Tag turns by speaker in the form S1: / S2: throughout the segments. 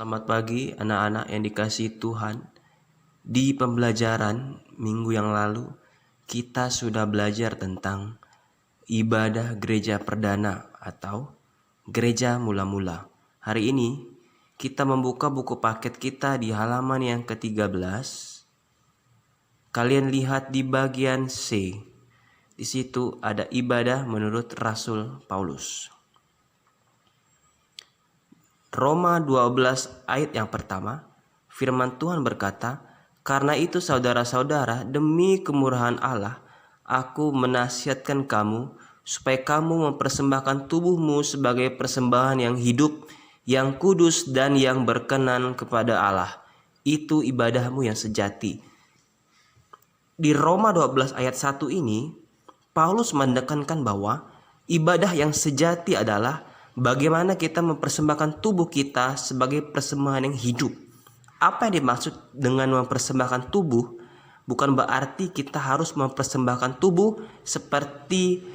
S1: Selamat pagi anak-anak yang dikasihi Tuhan. Di pembelajaran minggu yang lalu, kita sudah belajar tentang ibadah gereja perdana atau gereja mula-mula. Hari ini, kita membuka buku paket kita di halaman yang ke-13. Kalian lihat di bagian C. Di situ ada ibadah menurut Rasul Paulus. Roma 12 ayat yang pertama, firman Tuhan berkata, "Karena itu saudara-saudara, demi kemurahan Allah, aku menasihatkan kamu supaya kamu mempersembahkan tubuhmu sebagai persembahan yang hidup, yang kudus dan yang berkenan kepada Allah. Itu ibadahmu yang sejati." Di Roma 12 ayat 1 ini, Paulus menekankan bahwa ibadah yang sejati adalah bagaimana kita mempersembahkan tubuh kita sebagai persembahan yang hidup. Apa yang dimaksud dengan mempersembahkan tubuh? Bukan berarti kita harus mempersembahkan tubuh seperti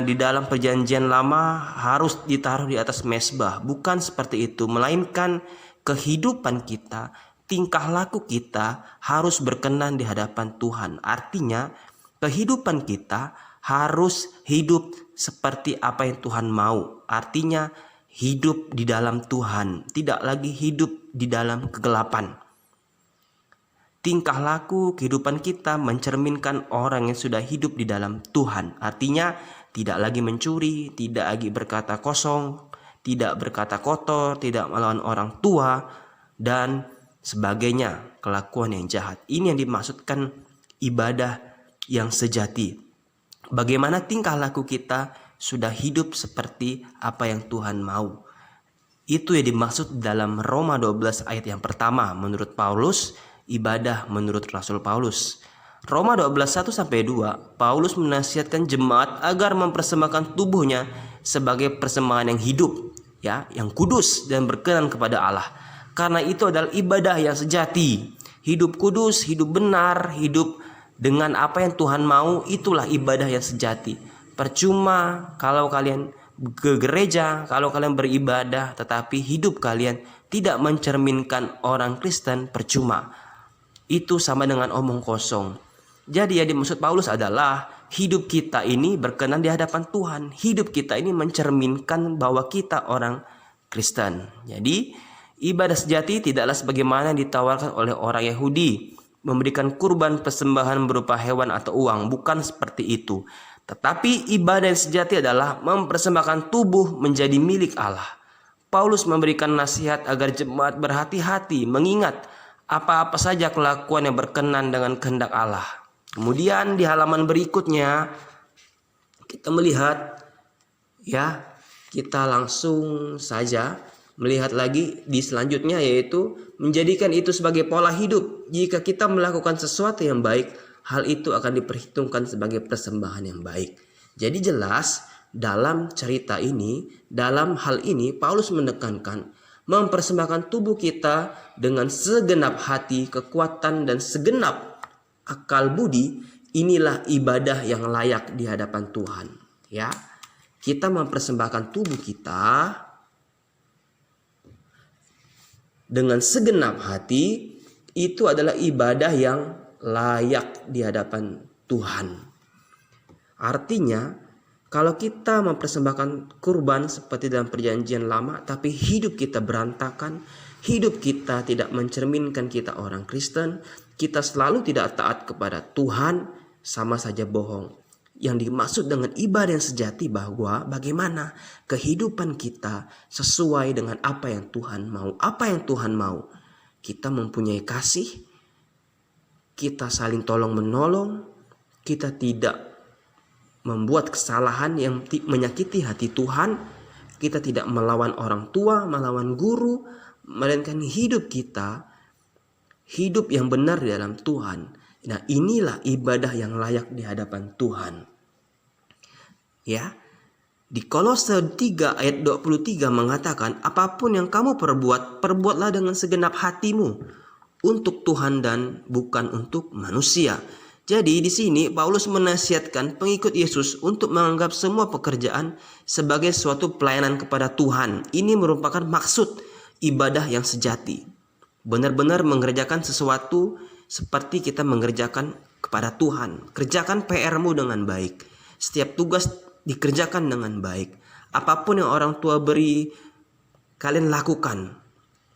S1: di dalam perjanjian lama harus ditaruh di atas mezbah. Bukan seperti itu, melainkan kehidupan kita, tingkah laku kita harus berkenan di hadapan Tuhan. Artinya kehidupan kita harus hidup seperti apa yang Tuhan mau. Artinya hidup di dalam Tuhan, tidak lagi hidup di dalam kegelapan. Tingkah laku kehidupan kita mencerminkan orang yang sudah hidup di dalam Tuhan. Artinya tidak lagi mencuri, tidak lagi berkata kosong, tidak berkata kotor, tidak melawan orang tua, dan sebagainya, kelakuan yang jahat. Ini yang dimaksudkan ibadah yang sejati. Bagaimana tingkah laku kita sudah hidup seperti apa yang Tuhan mau. Itu yang dimaksud dalam Roma 12 ayat yang pertama menurut Paulus, ibadah menurut Rasul Paulus. Roma 12 1-2, Paulus menasihatkan jemaat agar mempersembahkan tubuhnya sebagai persembahan yang hidup, ya, yang kudus dan berkenan kepada Allah. Karena itu adalah ibadah yang sejati. Hidup kudus, hidup benar, hidup dengan apa yang Tuhan mau, itulah ibadah yang sejati. Percuma kalau kalian ke gereja, kalau kalian beribadah tetapi hidup kalian tidak mencerminkan orang Kristen, percuma. Itu sama dengan omong kosong. Jadi yang dimaksud Paulus adalah hidup kita ini berkenan di hadapan Tuhan. Hidup kita ini mencerminkan bahwa kita orang Kristen. Jadi ibadah sejati tidaklah sebagaimana yang ditawarkan oleh orang Yahudi, memberikan kurban persembahan berupa hewan atau uang. Bukan seperti itu. Tetapi ibadah yang sejati adalah mempersembahkan tubuh menjadi milik Allah. Paulus memberikan nasihat agar jemaat berhati-hati mengingat apa-apa saja kelakuan yang berkenan dengan kehendak Allah. Kemudian di halaman berikutnya kita melihat, ya, kita langsung saja melihat lagi di selanjutnya, yaitu menjadikan itu sebagai pola hidup. Jika kita melakukan sesuatu yang baik, hal itu akan diperhitungkan sebagai persembahan yang baik. Jadi jelas dalam cerita ini, dalam hal ini Paulus menekankan mempersembahkan tubuh kita dengan segenap hati, kekuatan dan segenap akal budi. Inilah ibadah yang layak di hadapan Tuhan, ya. Kita mempersembahkan tubuh kita dengan segenap hati, itu adalah ibadah yang layak di hadapan Tuhan. Artinya, kalau kita mempersembahkan kurban seperti dalam perjanjian lama, tapi hidup kita berantakan, hidup kita tidak mencerminkan kita orang Kristen, kita selalu tidak taat kepada Tuhan, sama saja bohong. Yang dimaksud dengan ibadah yang sejati bahwa bagaimana kehidupan kita sesuai dengan apa yang Tuhan mau. Apa yang Tuhan mau? Kita mempunyai kasih, kita saling tolong menolong, kita tidak membuat kesalahan yang menyakiti hati Tuhan, kita tidak melawan orang tua, melawan guru, melainkan hidup kita hidup yang benar di dalam Tuhan. Nah, inilah ibadah yang layak di hadapan Tuhan. Ya. Di Kolose 3 ayat 23 mengatakan, apapun yang kamu perbuat, perbuatlah dengan segenap hatimu untuk Tuhan dan bukan untuk manusia. Jadi di sini Paulus menasihatkan pengikut Yesus untuk menganggap semua pekerjaan sebagai suatu pelayanan kepada Tuhan. Ini merupakan maksud ibadah yang sejati. Benar-benar mengerjakan sesuatu seperti kita mengerjakan kepada Tuhan. Kerjakan PR-mu dengan baik. Setiap tugas dikerjakan dengan baik. Apapun yang orang tua beri, kalian lakukan.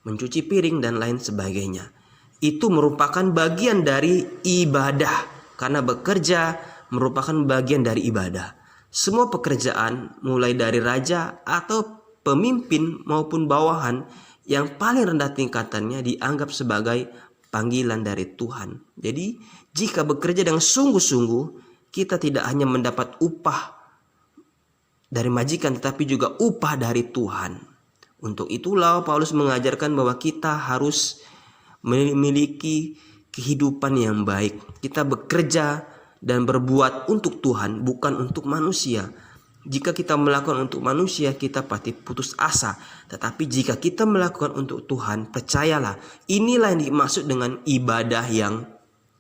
S1: Mencuci piring dan lain sebagainya. Itu merupakan bagian dari ibadah. Karena bekerja merupakan bagian dari ibadah. Semua pekerjaan, mulai dari raja atau pemimpin maupun bawahan, yang paling rendah tingkatannya dianggap sebagai panggilan dari Tuhan. Jadi jika bekerja dengan sungguh-sungguh, kita tidak hanya mendapat upah dari majikan, tetapi juga upah dari Tuhan. Untuk itulah Paulus mengajarkan bahwa kita harus memiliki kehidupan yang baik. Kita bekerja dan berbuat untuk Tuhan, bukan untuk manusia. Jika kita melakukan untuk manusia, kita pasti putus asa. Tetapi jika kita melakukan untuk Tuhan, percayalah, inilah yang dimaksud dengan ibadah yang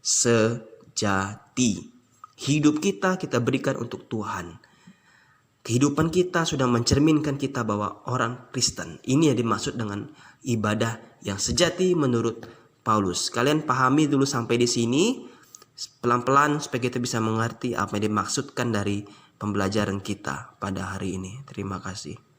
S1: sejati. Hidup kita berikan untuk Tuhan. Kehidupan kita sudah mencerminkan kita bahwa orang Kristen. Ini yang dimaksud dengan ibadah yang sejati menurut Paulus. Kalian pahami dulu sampai di sini. Pelan-pelan supaya kita bisa mengerti apa yang dimaksudkan dari pembelajaran kita pada hari ini. Terima kasih.